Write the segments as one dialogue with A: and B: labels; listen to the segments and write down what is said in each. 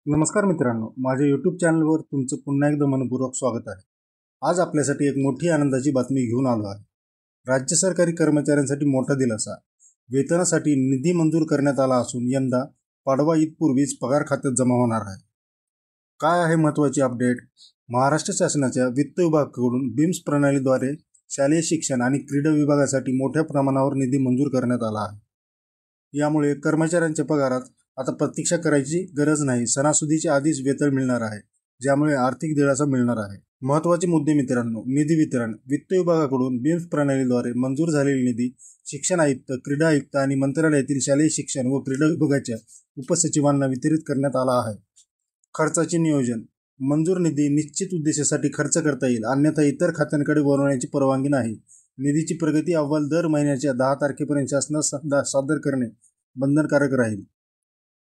A: नमस्कार मित्रांनो, माझ्या यूट्यूब चॅनलवर तुमचं पुन्हा एकदा मनपूर्वक स्वागत आहे। आज आपल्यासाठी एक मोठी आनंदाची बातमी घेऊन आलो आहे। राज्य सरकारी कर्मचाऱ्यांसाठी मोठा दिलासा। वेतनासाठी निधी मंजूर करण्यात आला असून यंदा पाडवा ईदपूर्वीच पगार खात्यात जमा होणार आहे। काय आहे महत्त्वाची अपडेट? महाराष्ट्र शासनाच्या वित्त विभागाकडून बीम्स प्रणालीद्वारे शालेय शिक्षण आणि क्रीडा विभागासाठी मोठ्या प्रमाणावर निधी मंजूर करण्यात आला आहे। यामुळे कर्मचाऱ्यांच्या पगारात आता प्रतीक्षा करायची गरज नाही। सणासुदीच्या आधीच वेतन मिळणार आहे, ज्यामुळे आर्थिक दिलासा मिळणार आहे। महत्त्वाचे मुद्दे मित्रांनो, निधी वितरण। वित्त विभागाकडून बीम्स प्रणालीद्वारे मंजूर झालेले निधी शिक्षण आयुक्त, क्रीडा आयुक्त आणि मंत्रालयातील शालेय शिक्षण व क्रीडा विभागाच्या उपसचिवांना वितरित करण्यात आला आहे। खर्चाचे नियोजन। मंजूर निधी निश्चित उद्देशासाठी खर्च करता येईल, अन्यथा इतर खात्यांकडे वळवण्याची परवानगी नाही। निधीची प्रगती अहवाल दर महिन्याच्या 10 तारखेपर्यंत शासनास सादर करणे बंधनकारक राहील।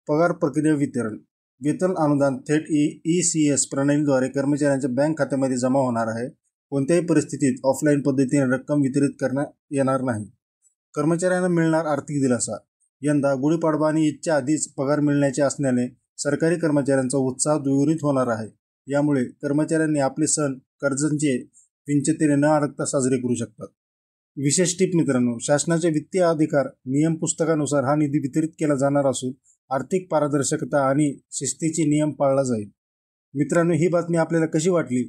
A: पगार प्रक्रिया वितरण। वेतन अनुदान थेट ECS प्रणालीद्वारे कर्मचाऱ्यांच्या बँक खात्यामध्ये जमा होणार आहे। कोणत्याही परिस्थितीत ऑफलाईन पद्धतीने रक्कम वितरित करण्यात येणार नाही। कर्मचाऱ्यांना मिळणार आर्थिक दिलासा। यंदा गुढीपाडवा आणि ईदच्या आधीच पगार मिळण्याचे असल्याने सरकारी कर्मचाऱ्यांचा उत्साह द्विगुणित होणार आहे। यामुळे कर्मचाऱ्यांनी आपले सण कर्जांचे विंचतेने न अडकता साजरे करू शकतात। विशेष टीप मित्रांनो, शासनाच्या वित्तीय अधिकार नियम पुस्तकानुसार हा निधी वितरित केला जाणार असून आर्थिक पारदर्शकता आणि शिस्तीचे नियम पाळला जाईल। मित्रांनो, ही बातमी आपल्याला कशी वाटली?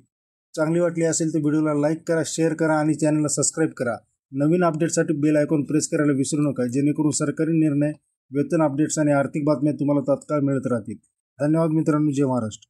A: चांगली वाटली असेल तर व्हिडिओला लाईक करा, शेअर करा आणि चॅनलला सबस्क्राईब करा। नवीन अपडेटसाठी बेल आयकॉन प्रेस करायला विसरू नका, जेणेकरून सरकारी निर्णय, वेतन अपडेट्स आणि आर्थिक बातम्या तुम्हाला तात्काळ मिळत राहतील। धन्यवाद मित्रांनो, जय महाराष्ट्र।